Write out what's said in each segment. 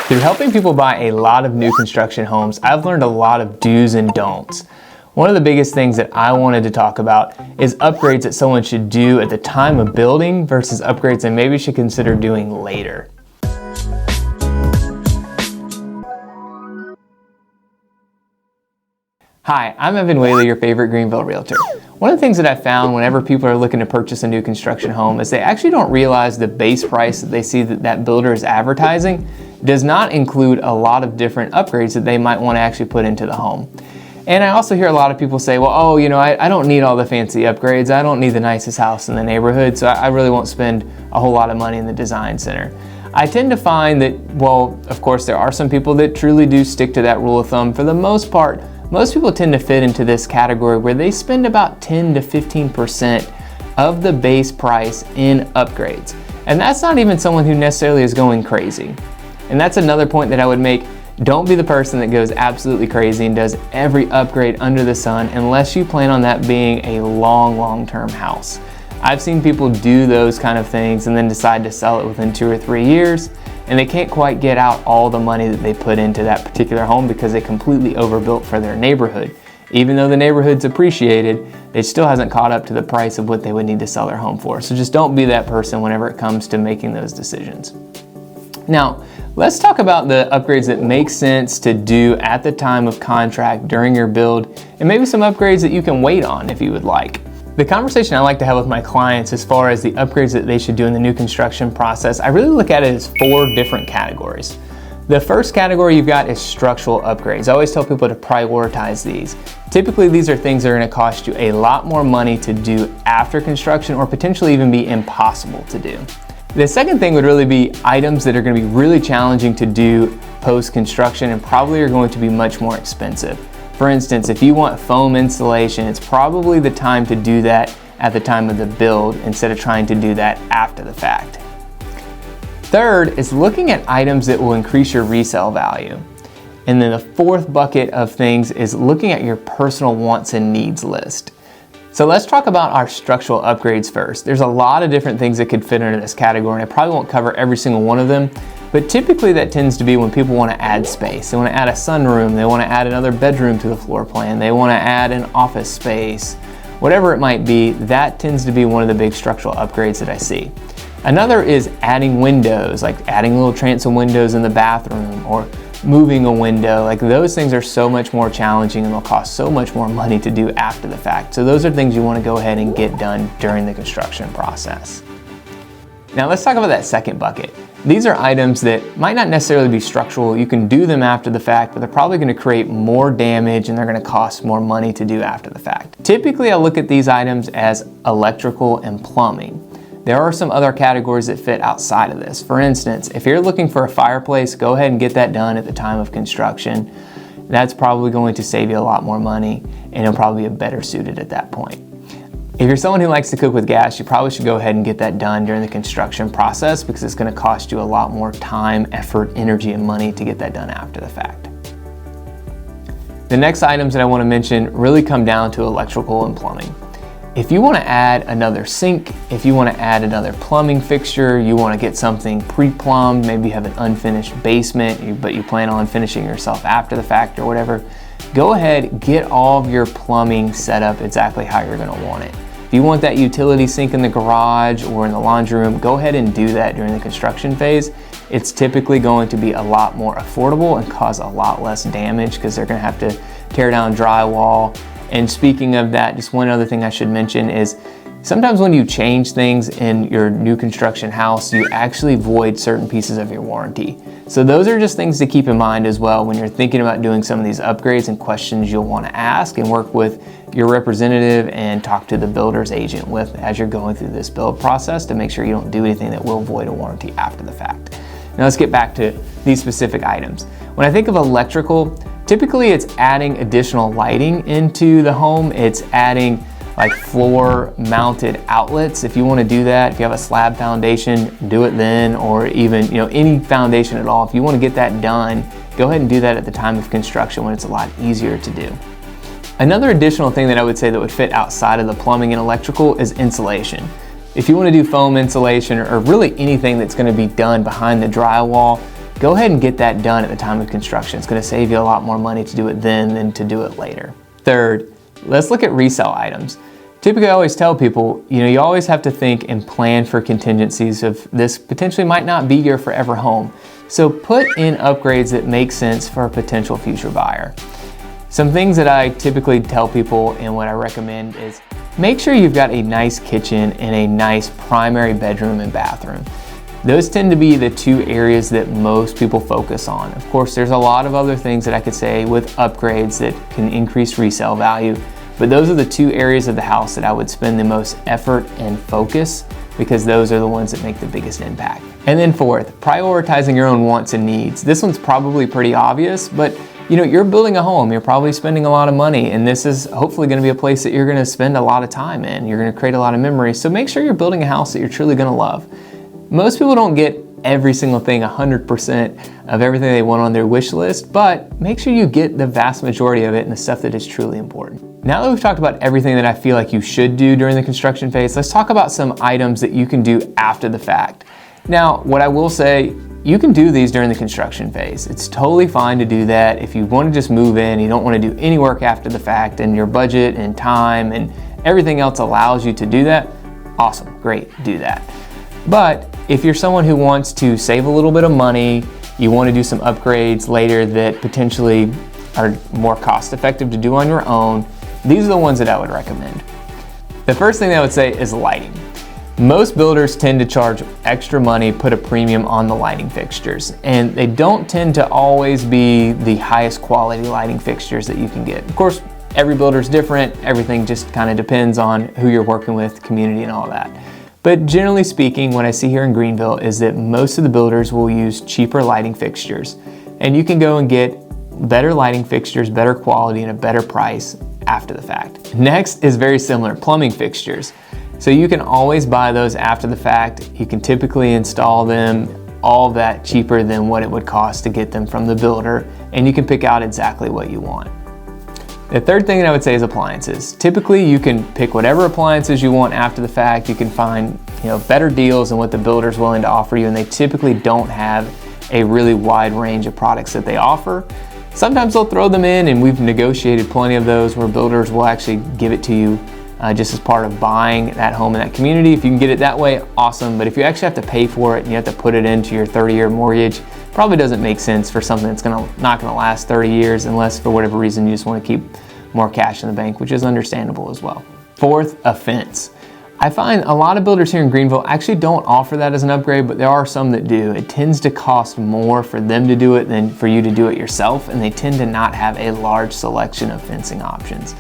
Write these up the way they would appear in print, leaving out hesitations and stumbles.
Through helping people buy a lot of new construction homes, I've learned a lot of do's and don'ts. One of the biggest things that I wanted to talk about is upgrades that someone should do at the time of building versus upgrades they maybe should consider doing later. Hi, I'm Evan Whaley, your favorite Greenville realtor. One of the things that I found whenever people are looking to purchase a new construction home is they actually don't realize the base price that they see that builder is advertising does not include a lot of different upgrades that they might want to actually put into the home. And I also hear a lot of people say, well, I don't need all the fancy upgrades. I don't need the nicest house in the neighborhood, so I really won't spend a whole lot of money in the design center. I tend to find that, well, of course, there are some people that truly do stick to that rule of thumb. For the most part, most people tend to fit into this category where they spend about 10 to 15% of the base price in upgrades. And that's not even someone who necessarily is going crazy. And that's another point that I would make. Don't be the person that goes absolutely crazy and does every upgrade under the sun unless you plan on that being a long-term house. I've seen people do those kind of things and then decide to sell it within 2 or 3 years, and they can't quite get out all the money that they put into that particular home because they completely overbuilt for their neighborhood. Even though the neighborhood's appreciated, it still hasn't caught up to the price of what they would need to sell their home for. So just don't be that person whenever it comes to making those decisions. Now, let's talk about the upgrades that make sense to do at the time of contract during your build, and maybe some upgrades that you can wait on if you would like. The conversation I like to have with my clients as far as the upgrades that they should do in the new construction process, I really look at it as 4 different categories. The first category you've got is structural upgrades. I always tell people to prioritize these. Typically, these are things that are going to cost you a lot more money to do after construction or potentially even be impossible to do. The second thing would really be items that are going to be really challenging to do post-construction and probably are going to be much more expensive. For instance, if you want foam insulation, it's probably the time to do that at the time of the build instead of trying to do that after the fact. Third is looking at items that will increase your resale value. And then the fourth bucket of things is looking at your personal wants and needs list. So let's talk about our structural upgrades first. There's a lot of different things that could fit into this category, and I probably won't cover every single one of them, but typically that tends to be when people want to add space. They want to add a sunroom, they want to add another bedroom to the floor plan, they want to add an office space, whatever it might be, that tends to be one of the big structural upgrades that I see. Another is adding windows, like adding little transom windows in the bathroom or moving a window. Like those things are so much more challenging and they'll cost so much more money to do after the fact. So those are things you want to go ahead and get done during the construction process. Now let's talk about that second bucket. These are items that might not necessarily be structural. You can do them after the fact, but they're probably going to create more damage and they're going to cost more money to do after the fact. Typically, I look at these items as electrical and plumbing. There are some other categories that fit outside of this. For instance, if you're looking for a fireplace, go ahead and get that done at the time of construction. That's probably going to save you a lot more money and it'll probably be better suited at that point. If you're someone who likes to cook with gas, you probably should go ahead and get that done during the construction process because it's going to cost you a lot more time, effort, energy, and money to get that done after the fact. The next items that I want to mention really come down to electrical and plumbing. If you want to add another sink, if you want to add another plumbing fixture, you want to get something pre-plumbed, maybe you have an unfinished basement, but you plan on finishing yourself after the fact or whatever, go ahead, get all of your plumbing set up exactly how you're going to want it. If you want that utility sink in the garage or in the laundry room, go ahead and do that during the construction phase. It's typically going to be a lot more affordable and cause a lot less damage because they're going to have to tear down drywall. And speaking of that, just one other thing I should mention is sometimes when you change things in your new construction house, you actually void certain pieces of your warranty. So those are just things to keep in mind as well when you're thinking about doing some of these upgrades and questions you'll want to ask and work with your representative and talk to the builder's agent with as you're going through this build process to make sure you don't do anything that will void a warranty after the fact. Now let's get back to these specific items. When I think of electrical, typically it's adding additional lighting into the home. It's adding like floor mounted outlets. If you want to do that, if you have a slab foundation, do it then, or even any foundation at all. If you want to get that done, go ahead and do that at the time of construction when it's a lot easier to do. Another additional thing that I would say that would fit outside of the plumbing and electrical is insulation. If you want to do foam insulation or really anything that's going to be done behind the drywall, go ahead and get that done at the time of construction. It's going to save you a lot more money to do it then than to do it later. Third, let's look at resale items. Typically, I always tell people, you always have to think and plan for contingencies of this potentially might not be your forever home. So put in upgrades that make sense for a potential future buyer. Some things that I typically tell people and what I recommend is make sure you've got a nice kitchen and a nice primary bedroom and bathroom. Those tend to be the two areas that most people focus on. Of course, there's a lot of other things that I could say with upgrades that can increase resale value, but those are the two areas of the house that I would spend the most effort and focus, because those are the ones that make the biggest impact. And then fourth, prioritizing your own wants and needs. This one's probably pretty obvious, but you're building a home, you're probably spending a lot of money, and this is hopefully going to be a place that you're going to spend a lot of time in. You're going to create a lot of memories, so make sure you're building a house that you're truly going to love. Most people don't get every single thing, 100% of everything they want on their wish list, but make sure you get the vast majority of it and the stuff that is truly important. Now that we've talked about everything that I feel like you should do during the construction phase, let's talk about some items that you can do after the fact. Now, what I will say, you can do these during the construction phase. It's totally fine to do that. If you want to just move in, you don't want to do any work after the fact, and your budget and time and everything else allows you to do that, awesome, great, do that. But if you're someone who wants to save a little bit of money, you want to do some upgrades later that potentially are more cost effective to do on your own, these are the ones that I would recommend. The first thing that I would say is lighting. Most builders tend to charge extra money, put a premium on the lighting fixtures, and they don't tend to always be the highest quality lighting fixtures that you can get. Of course, every builder is different, everything just kind of depends on who you're working with, community and all that. But generally speaking, what I see here in Greenville is that most of the builders will use cheaper lighting fixtures, and you can go and get better lighting fixtures, better quality, and a better price after the fact. Next is very similar, plumbing fixtures. So you can always buy those after the fact. You can typically install them all that cheaper than what it would cost to get them from the builder, and you can pick out exactly what you want. The third thing that I would say is appliances. Typically you can pick whatever appliances you want after the fact. You can find better deals than what the builder is willing to offer you, and they typically don't have a really wide range of products that they offer. Sometimes they'll throw them in, and we've negotiated plenty of those where builders will actually give it to you just as part of buying that home in that community. If you can get it that way, awesome. But if you actually have to pay for it and you have to put it into your 30-year mortgage, probably doesn't make sense for something that's not gonna last 30 years unless for whatever reason you just want to keep more cash in the bank, which is understandable as well. Fourth, a fence. I find a lot of builders here in Greenville actually don't offer that as an upgrade, but there are some that do. It tends to cost more for them to do it than for you to do it yourself, and they tend to not have a large selection of fencing options.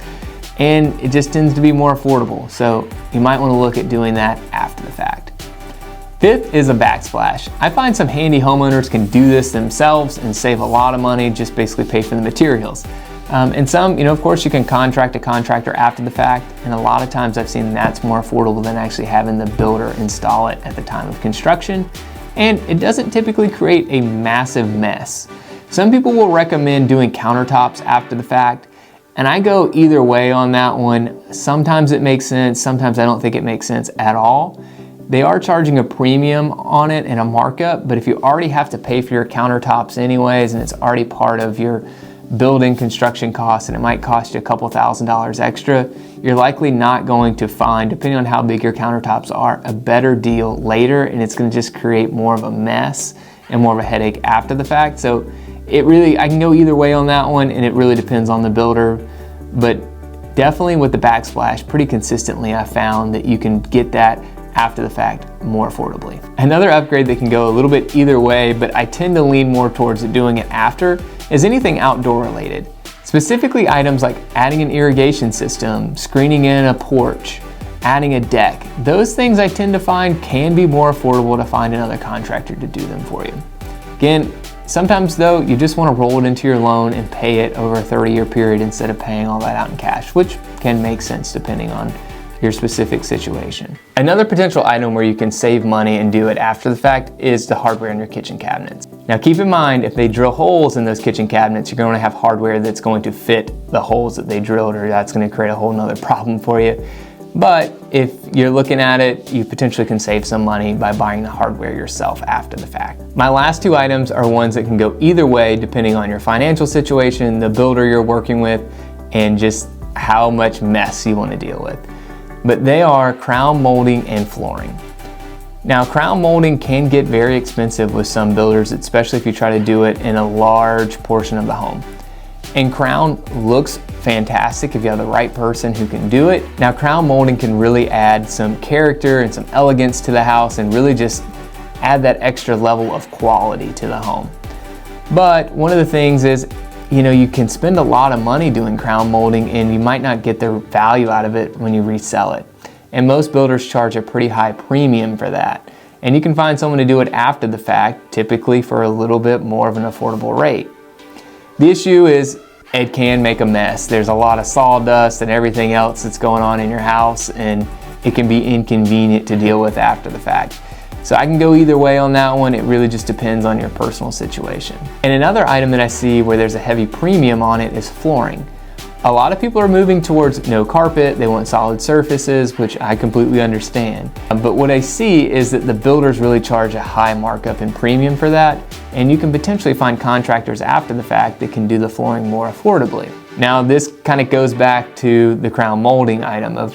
And it just tends to be more affordable, so you might want to look at doing that after the fact. Fifth is a backsplash. I find some handy homeowners can do this themselves and save a lot of money, just basically pay for the materials. And some, of course you can contract a contractor after the fact, and a lot of times I've seen that's more affordable than actually having the builder install it at the time of construction, and it doesn't typically create a massive mess. Some people will recommend doing countertops after the fact, and I go either way on that one. Sometimes it makes sense, sometimes I don't think it makes sense at all. They are charging a premium on it and a markup, but if you already have to pay for your countertops anyways, and it's already part of your building construction costs, and it might cost you a couple $1,000s extra, you're likely not going to find, depending on how big your countertops are, a better deal later, and it's going to just create more of a mess and more of a headache after the fact. So I can go either way on that one, and it really depends on the builder, but definitely with the backsplash, pretty consistently I found that you can get that after the fact more affordably. Another upgrade that can go a little bit either way, but I tend to lean more towards doing it after, is anything outdoor related. Specifically items like adding an irrigation system, screening in a porch, adding a deck. Those things I tend to find can be more affordable to find another contractor to do them for you. Again, sometimes though, you just want to roll it into your loan and pay it over a 30-year period instead of paying all that out in cash, which can make sense depending on your specific situation. Another potential item where you can save money and do it after the fact is the hardware in your kitchen cabinets. Now keep in mind, if they drill holes in those kitchen cabinets, you're going to have hardware that's going to fit the holes that they drilled, or that's going to create a whole nother problem for you. But if you're looking at it, you potentially can save some money by buying the hardware yourself after the fact. My last two items are ones that can go either way depending on your financial situation, the builder you're working with, and just how much mess you want to deal with. But they are crown molding and flooring. Now, crown molding can get very expensive with some builders, especially if you try to do it in a large portion of the home. And crown looks fantastic if you have the right person who can do it. Now, crown molding can really add some character and some elegance to the house and really just add that extra level of quality to the home. But one of the things is, you can spend a lot of money doing crown molding and you might not get the value out of it when you resell it. And most builders charge a pretty high premium for that. And you can find someone to do it after the fact, typically for a little bit more of an affordable rate. The issue is it can make a mess. There's a lot of sawdust and everything else that's going on in your house, and it can be inconvenient to deal with after the fact. So I can go either way on that one. It really just depends on your personal situation. And another item that I see where there's a heavy premium on it is flooring. A lot of people are moving towards no carpet. They want solid surfaces, which I completely understand. But what I see is that the builders really charge a high markup and premium for that, and you can potentially find contractors after the fact that can do the flooring more affordably. Now, this kind of goes back to the crown molding item of,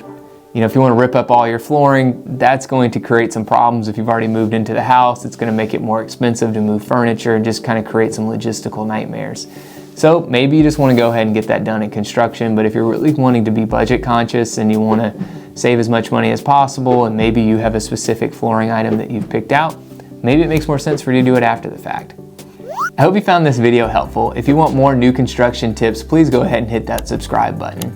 if you want to rip up all your flooring, that's going to create some problems. If you've already moved into the house, it's going to make it more expensive to move furniture and just kind of create some logistical nightmares. So maybe you just want to go ahead and get that done in construction, but if you're really wanting to be budget conscious and you want to save as much money as possible, and maybe you have a specific flooring item that you've picked out, maybe it makes more sense for you to do it after the fact. I hope you found this video helpful. If you want more new construction tips, please go ahead and hit that subscribe button.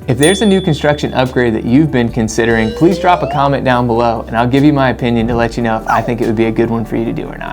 If there's a new construction upgrade that you've been considering, please drop a comment down below and I'll give you my opinion to let you know if I think it would be a good one for you to do or not.